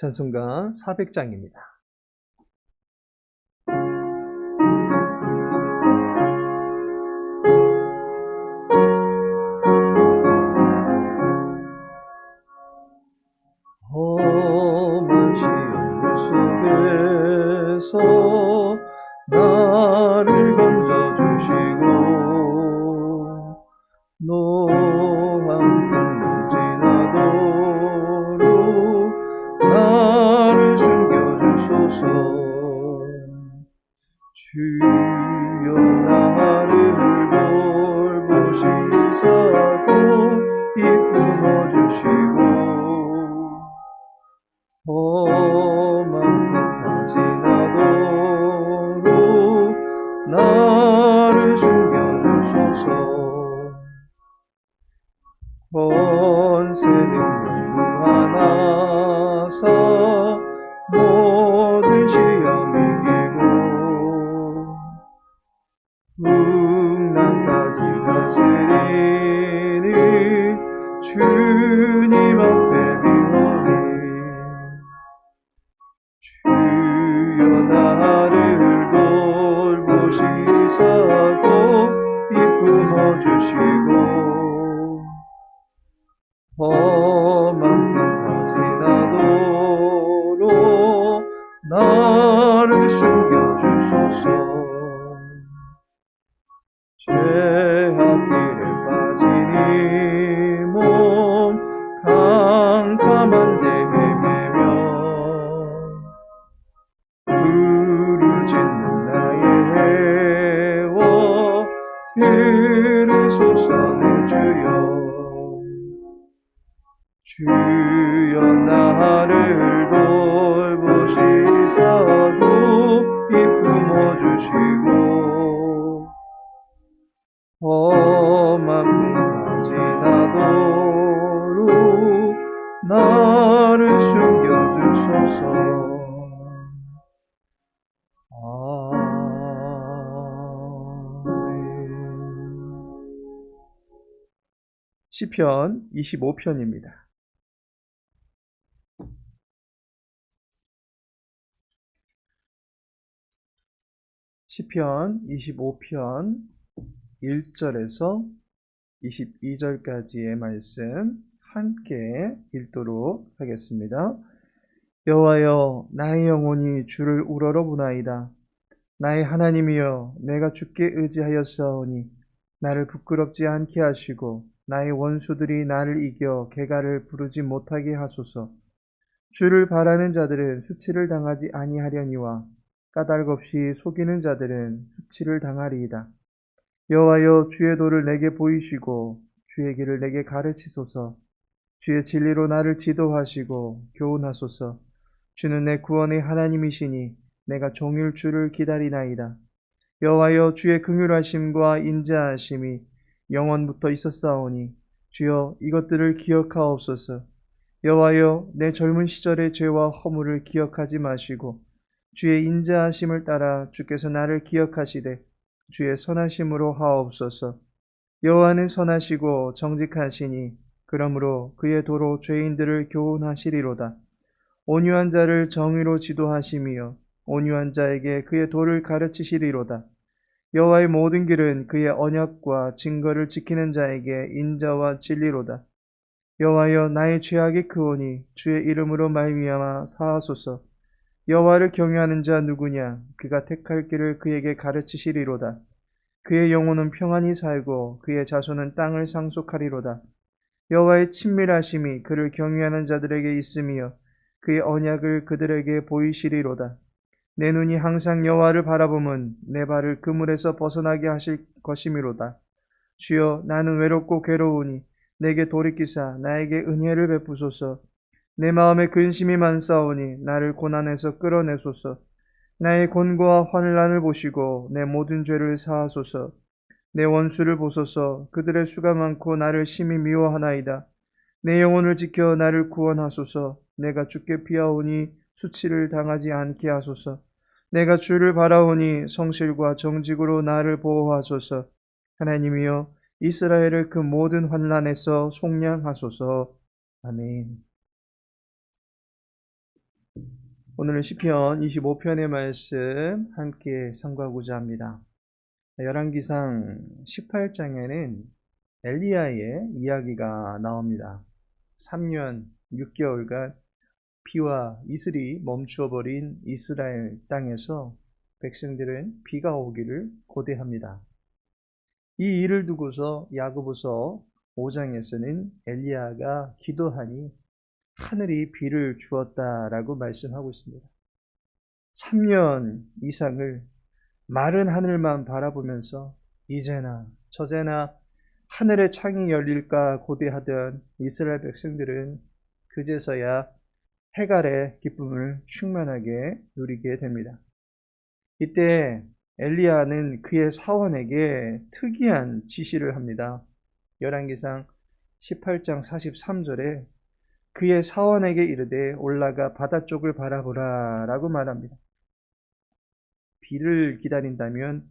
찬송가 400장입니다. 험한 시험 속에서 나를 건져주시고 노한 풍랑 지나도록 나를 숨겨주소서. 주여 나를 돌보시사도 이끌어주시고 험한 풍랑 지나도록 나를 숨겨주소서. 권세 능력 무한하사 모든 시험 이기고 풍랑까지 다스리는 주님 앞에 비오니 주여 나를 돌보시사도 이끌어주시고 험한 풍랑 지나도록 나를 숨겨주소서. 죄악길에 빠진 이 몸 캄캄한데 헤매며 부르짖는 나의 해와 들으소서 내 주여. 주여 나를 돌보시사도 이끌어주시고 험한 풍랑 지나도록 나를 숨겨주소서. 아멘. 시편 25편입니다. 시편 25편 1절에서 22절까지의 말씀 함께 읽도록 하겠습니다. 여호와여, 나의 영혼이 주를 우러러보나이다. 나의 하나님이여, 내가 주께 의지하였사오니 나를 부끄럽지 않게 하시고 나의 원수들이 나를 이겨 개가를 부르지 못하게 하소서. 주를 바라는 자들은 수치를 당하지 아니하려니와 까닭 없이 속이는 자들은 수치를 당하리이다. 여호와여, 주의 도를 내게 보이시고 주의 길을 내게 가르치소서. 주의 진리로 나를 지도하시고 교훈하소서. 주는 내 구원의 하나님이시니 내가 종일 주를 기다리나이다. 여호와여, 주의 긍휼하심과 인자하심이 영원부터 있었사오니 주여 이것들을 기억하옵소서. 여호와여, 내 젊은 시절의 죄와 허물을 기억하지 마시고 주의 인자하심을 따라 주께서 나를 기억하시되 주의 선하심으로 하옵소서. 여호와는 선하시고 정직하시니 그러므로 그의 도로 죄인들을 교훈하시리로다. 온유한 자를 정의로 지도하시며 온유한 자에게 그의 도를 가르치시리로다. 여호와의 모든 길은 그의 언약과 증거를 지키는 자에게 인자와 진리로다. 여호와여, 나의 죄악이 크오니 주의 이름으로 말미암아 사하소서. 여호와를 경외하는 자 누구냐? 그가 택할 길을 그에게 가르치시리로다. 그의 영혼은 평안히 살고 그의 자손은 땅을 상속하리로다. 여호와의 친밀하심이 그를 경외하는 자들에게 있으며 그의 언약을 그들에게 보이시리로다. 내 눈이 항상 여호와를 바라보면 내 발을 그물에서 벗어나게 하실 것이미로다. 주여, 나는 외롭고 괴로우니 내게 돌이키사 나에게 은혜를 베푸소서. 내 마음에 근심이 많사오니 나를 고난에서 끌어내소서. 나의 곤고와 환난을 보시고 내 모든 죄를 사하소서. 내 원수를 보소서. 그들의 수가 많고 나를 심히 미워하나이다. 내 영혼을 지켜 나를 구원하소서. 내가 주께 피하오니 수치를 당하지 않게 하소서. 내가 주를 바라오니 성실과 정직으로 나를 보호하소서. 하나님이여, 이스라엘을 그 모든 환난에서 속량하소서. 아멘. 오늘은 시편 25편의 말씀 함께 상고하고자 합니다. 열왕기상 18장에는 엘리야의 이야기가 나옵니다. 3년 6개월간 비와 이슬이 멈추어 버린 이스라엘 땅에서 백성들은 비가 오기를 고대합니다. 이 일을 두고서 야고보서 5장에서는 엘리야가 기도하니 하늘이 비를 주었다라고 말씀하고 있습니다. 3년 이상을 마른 하늘만 바라보면서 이제나 저제나 하늘의 창이 열릴까 고대하던 이스라엘 백성들은 그제서야 해갈의 기쁨을 충만하게 누리게 됩니다. 이때 엘리야는 그의 사원에게 특이한 지시를 합니다. 열왕기상 18장 43절에 그의 사원에게 이르되 올라가 바다 쪽을 바라보라 라고 말합니다. 비를 기다린다면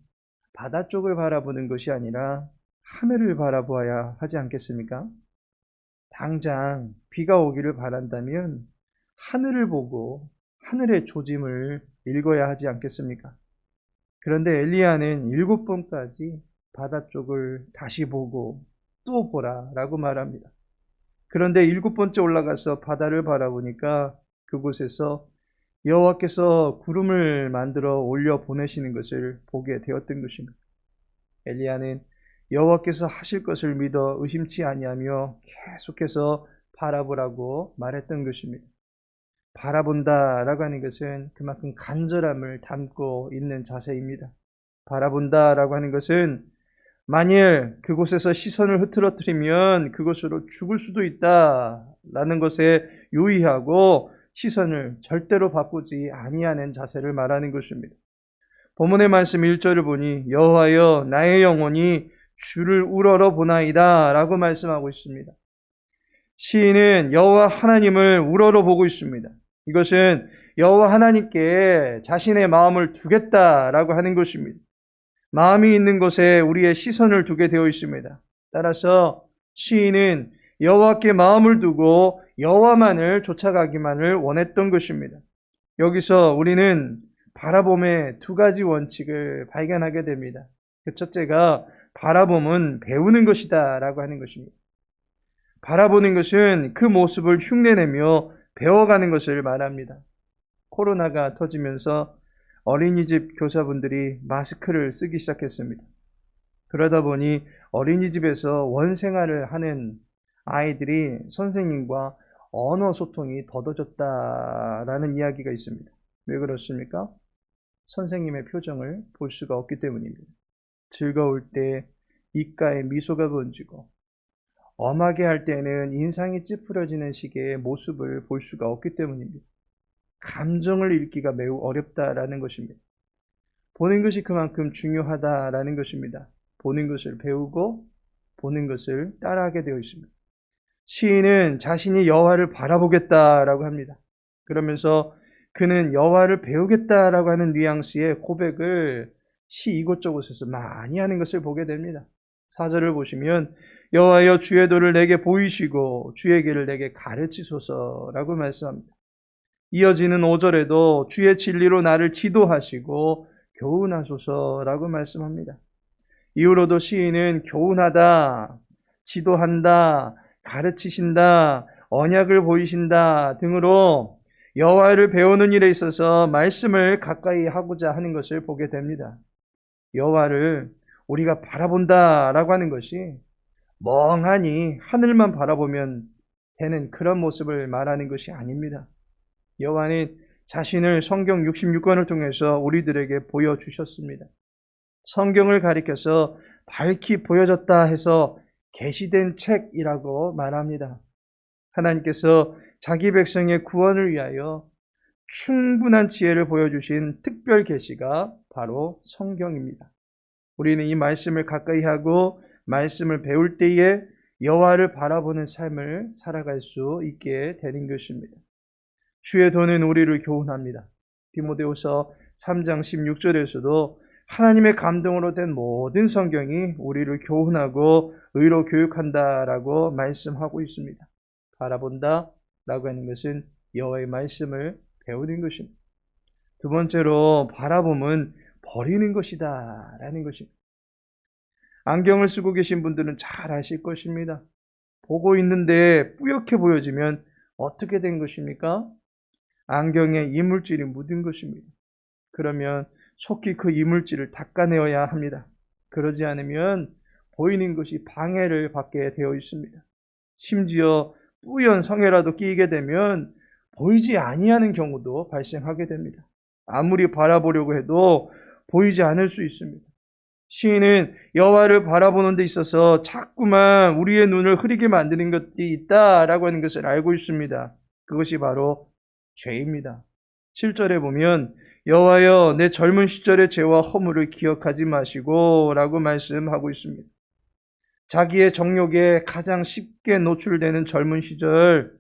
바다 쪽을 바라보는 것이 아니라 하늘을 바라보아야 하지 않겠습니까? 당장 비가 오기를 바란다면 하늘을 보고 하늘의 조짐을 읽어야 하지 않겠습니까? 그런데 엘리야는 7번까지 바다 쪽을 다시 보고 또 보라 라고 말합니다. 그런데 7번째 올라가서 바다를 바라보니까 그곳에서 여호와께서 구름을 만들어 올려 보내시는 것을 보게 되었던 것입니다. 엘리야는 여호와께서 하실 것을 믿어 의심치 아니하며 계속해서 바라보라고 말했던 것입니다. 바라본다라고 하는 것은 그만큼 간절함을 담고 있는 자세입니다. 바라본다라고 하는 것은 만일 그곳에서 시선을 흐트러뜨리면 그곳으로 죽을 수도 있다라는 것에 유의하고 시선을 절대로 바꾸지 아니하는 자세를 말하는 것입니다. 본문의 말씀 1절을 보니 여호와여 나의 영혼이 주를 우러러 보나이다 라고 말씀하고 있습니다. 시인은 여호와 하나님을 우러러 보고 있습니다. 이것은 여호와 하나님께 자신의 마음을 두겠다라고 하는 것입니다. 마음이 있는 곳에 우리의 시선을 두게 되어 있습니다. 따라서 시인은 여호와께 마음을 두고 여호와만을 쫓아가기만을 원했던 것입니다. 여기서 우리는 바라봄의 두 가지 원칙을 발견하게 됩니다. 그 첫째가 바라봄은 배우는 것이다 라고 하는 것입니다. 바라보는 것은 그 모습을 흉내내며 배워가는 것을 말합니다. 코로나가 터지면서 어린이집 교사분들이 마스크를 쓰기 시작했습니다. 그러다 보니 어린이집에서 원생활을 하는 아이들이 선생님과 언어 소통이 더뎌졌다라는 이야기가 있습니다. 왜 그렇습니까? 선생님의 표정을 볼 수가 없기 때문입니다. 즐거울 때 입가에 미소가 번지고 엄하게 할 때는 인상이 찌푸려지는 식의 모습을 볼 수가 없기 때문입니다. 감정을 읽기가 매우 어렵다라는 것입니다. 보는 것이 그만큼 중요하다라는 것입니다. 보는 것을 배우고 보는 것을 따라하게 되어 있습니다. 시인은 자신이 여호와를 바라보겠다라고 합니다. 그러면서 그는 여호와를 배우겠다라고 하는 뉘앙스의 고백을 시 이곳저곳에서 많이 하는 것을 보게 됩니다. 4절을 보시면 여호와여 주의 도를 내게 보이시고 주의 길을 내게 가르치소서라고 말씀합니다. 이어지는 5절에도 주의 진리로 나를 지도하시고 교훈하소서라고 말씀합니다. 이후로도 시인은 교훈하다, 지도한다, 가르치신다, 언약을 보이신다 등으로 여호와를 배우는 일에 있어서 말씀을 가까이 하고자 하는 것을 보게 됩니다. 여호와를 우리가 바라본다라고 하는 것이 멍하니 하늘만 바라보면 되는 그런 모습을 말하는 것이 아닙니다. 여호와는 자신을 성경 66권을 통해서 우리들에게 보여주셨습니다. 성경을 가리켜서 밝히 보여졌다 해서 계시된 책이라고 말합니다. 하나님께서 자기 백성의 구원을 위하여 충분한 지혜를 보여주신 특별 계시가 바로 성경입니다. 우리는 이 말씀을 가까이 하고 말씀을 배울 때에 여호와를 바라보는 삶을 살아갈 수 있게 되는 것입니다. 주의 도는 우리를 교훈합니다. 디모데후서 3장 16절에서도 하나님의 감동으로 된 모든 성경이 우리를 교훈하고 의로 교육한다라고 말씀하고 있습니다. 바라본다 라고 하는 것은 여호와의 말씀을 배우는 것입니다. 두 번째로 바라봄은 버리는 것이다 라는 것입니다. 안경을 쓰고 계신 분들은 잘 아실 것입니다. 보고 있는데 뿌옇게 보여지면 어떻게 된 것입니까? 안경에 이물질이 묻은 것입니다. 그러면 속히 그 이물질을 닦아내어야 합니다. 그러지 않으면 보이는 것이 방해를 받게 되어 있습니다. 심지어 뿌연 성에라도 끼게 되면 보이지 아니하는 경우도 발생하게 됩니다. 아무리 바라보려고 해도 보이지 않을 수 있습니다. 시인은 여호와를 바라보는 데 있어서 자꾸만 우리의 눈을 흐리게 만드는 것이 있다라고 하는 것을 알고 있습니다. 그것이 바로 죄입니다. 7절에 보면 여호와여 내 젊은 시절의 죄와 허물을 기억하지 마시고 라고 말씀하고 있습니다. 자기의 정욕에 가장 쉽게 노출되는 젊은 시절,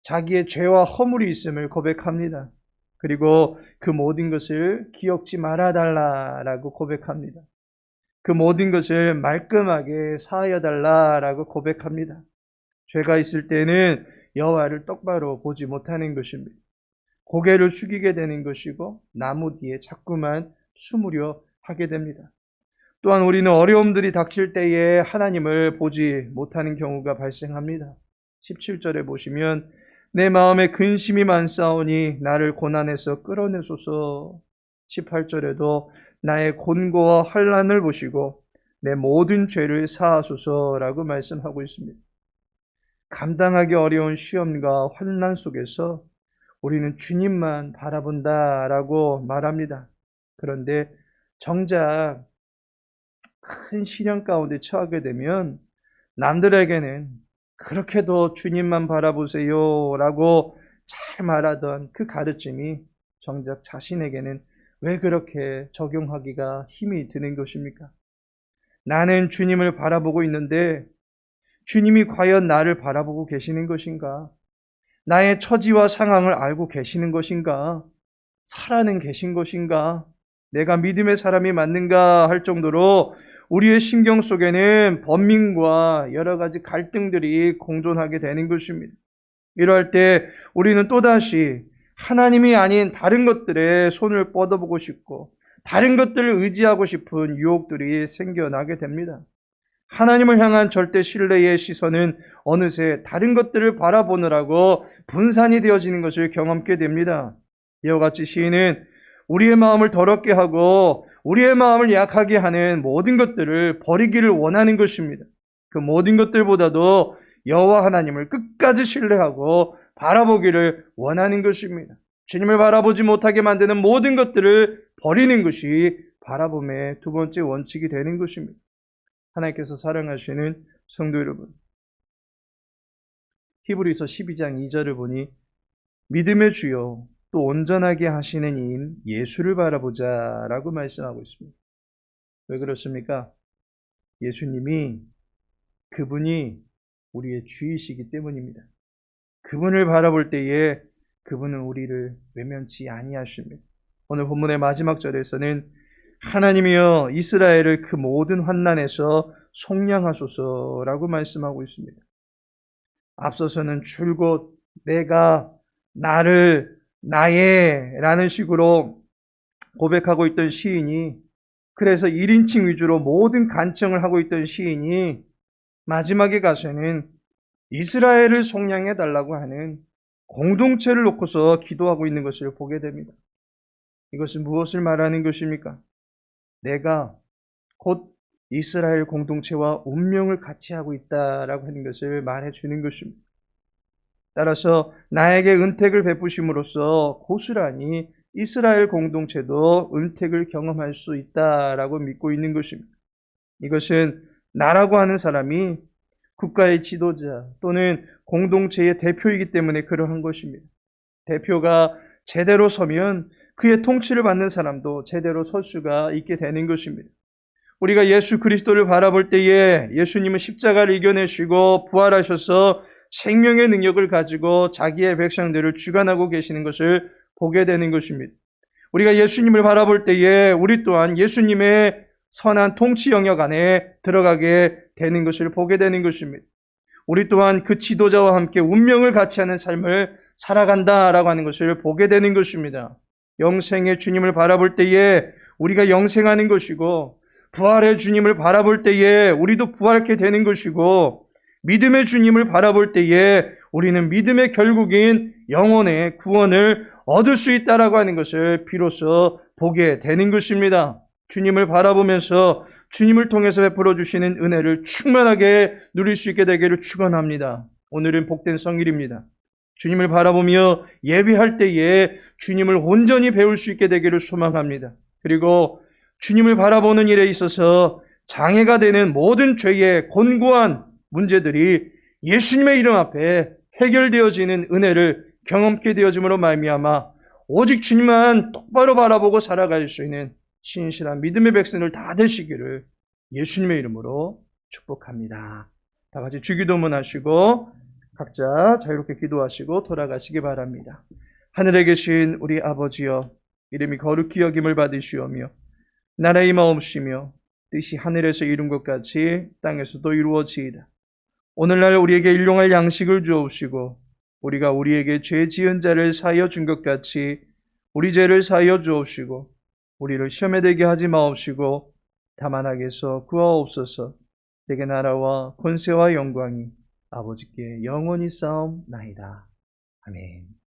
자기의 죄와 허물이 있음을 고백합니다. 그리고 그 모든 것을 기억지 말아달라라고 고백합니다. 그 모든 것을 말끔하게 사하여달라라고 고백합니다. 죄가 있을 때는 여호와를 똑바로 보지 못하는 것입니다. 고개를 숙이게 되는 것이고 나무 뒤에 자꾸만 숨으려 하게 됩니다. 또한 우리는 어려움들이 닥칠 때에 하나님을 보지 못하는 경우가 발생합니다. 17절에 보시면 내 마음에 근심이 많사오니 나를 고난에서 끌어내소서. 18절에도 나의 곤고와 환난을 보시고 내 모든 죄를 사하소서라고 말씀하고 있습니다. 감당하기 어려운 시험과 환난 속에서 우리는 주님만 바라본다라고 말합니다. 그런데 정작 큰 시련 가운데 처하게 되면 남들에게는 그렇게도 주님만 바라보세요 라고 잘 말하던 그 가르침이 정작 자신에게는 왜 그렇게 적용하기가 힘이 드는 것입니까? 나는 주님을 바라보고 있는데 주님이 과연 나를 바라보고 계시는 것인가? 나의 처지와 상황을 알고 계시는 것인가? 살아는 계신 것인가? 내가 믿음의 사람이 맞는가 할 정도로 우리의 신경 속에는 번민과 여러 가지 갈등들이 공존하게 되는 것입니다. 이럴 때 우리는 또다시 하나님이 아닌 다른 것들에 손을 뻗어보고 싶고 다른 것들을 의지하고 싶은 유혹들이 생겨나게 됩니다. 하나님을 향한 절대 신뢰의 시선은 어느새 다른 것들을 바라보느라고 분산이 되어지는 것을 경험하게 됩니다. 이와 같이 시인은 우리의 마음을 더럽게 하고 우리의 마음을 약하게 하는 모든 것들을 버리기를 원하는 것입니다. 그 모든 것들보다도 여호와 하나님을 끝까지 신뢰하고 바라보기를 원하는 것입니다. 주님을 바라보지 못하게 만드는 모든 것들을 버리는 것이 바라봄의 두 번째 원칙이 되는 것입니다. 하나님께서 사랑하시는 성도 여러분, 히브리서 12장 2절을 보니 믿음의 주요 또 온전하게 하시는 이인 예수를 바라보자 라고 말씀하고 있습니다. 왜 그렇습니까? 예수님이 그분이 우리의 주이시기 때문입니다. 그분을 바라볼 때에 그분은 우리를 외면치 아니하십니다. 오늘 본문의 마지막 절에서는 하나님이여 이스라엘을 그 모든 환난에서 속량하소서라고 말씀하고 있습니다. 앞서서는 줄곧 내가 나를 나의 라는 식으로 고백하고 있던 시인이, 그래서 1인칭 위주로 모든 간청을 하고 있던 시인이 마지막에 가서는 이스라엘을 속량해 달라고 하는 공동체를 놓고서 기도하고 있는 것을 보게 됩니다. 이것은 무엇을 말하는 것입니까? 내가 곧 이스라엘 공동체와 운명을 같이 하고 있다라고 하는 것을 말해주는 것입니다. 따라서 나에게 은택을 베푸심으로써 고스란히 이스라엘 공동체도 은택을 경험할 수 있다라고 믿고 있는 것입니다. 이것은 나라고 하는 사람이 국가의 지도자 또는 공동체의 대표이기 때문에 그러한 것입니다. 대표가 제대로 서면 그의 통치를 받는 사람도 제대로 설 수가 있게 되는 것입니다. 우리가 예수 그리스도를 바라볼 때에 예수님은 십자가를 이겨내시고 부활하셔서 생명의 능력을 가지고 자기의 백성들을 주관하고 계시는 것을 보게 되는 것입니다. 우리가 예수님을 바라볼 때에 우리 또한 예수님의 선한 통치 영역 안에 들어가게 되는 것을 보게 되는 것입니다. 우리 또한 그 지도자와 함께 운명을 같이 하는 삶을 살아간다라고 하는 것을 보게 되는 것입니다. 영생의 주님을 바라볼 때에 우리가 영생하는 것이고, 부활의 주님을 바라볼 때에 우리도 부활케 되는 것이고, 믿음의 주님을 바라볼 때에 우리는 믿음의 결국인 영혼의 구원을 얻을 수 있다라고 하는 것을 비로소 보게 되는 것입니다. 주님을 바라보면서 주님을 통해서 베풀어 주시는 은혜를 충만하게 누릴 수 있게 되기를 축원합니다. 오늘은 복된 성일입니다. 주님을 바라보며 예배할 때에 주님을 온전히 배울 수 있게 되기를 소망합니다. 그리고 주님을 바라보는 일에 있어서 장애가 되는 모든 죄의 곤고한 문제들이 예수님의 이름 앞에 해결되어지는 은혜를 경험케 되어짐으로 말미암아 오직 주님만 똑바로 바라보고 살아갈 수 있는 신실한 믿음의 백성들 다 되시기를 예수님의 이름으로 축복합니다. 다 같이 주기도문 하시고 각자 자유롭게 기도하시고 돌아가시기 바랍니다. 하늘에 계신 우리 아버지여, 이름이 거룩히 여김을 받으시오며 나라의 마옵시며 뜻이 하늘에서 이룬 것 같이 땅에서도 이루어지이다. 오늘날 우리에게 일용할 양식을 주옵시고 우리가 우리에게 죄 지은 자를 사하여 준 것 같이 우리 죄를 사하여 주옵시고 우리를 시험에 들게 하지 마옵시고 다만 악에서 구하옵소서. 내게 나라와 권세와 영광이 아버지께 영원히 싸움나이다. 아멘.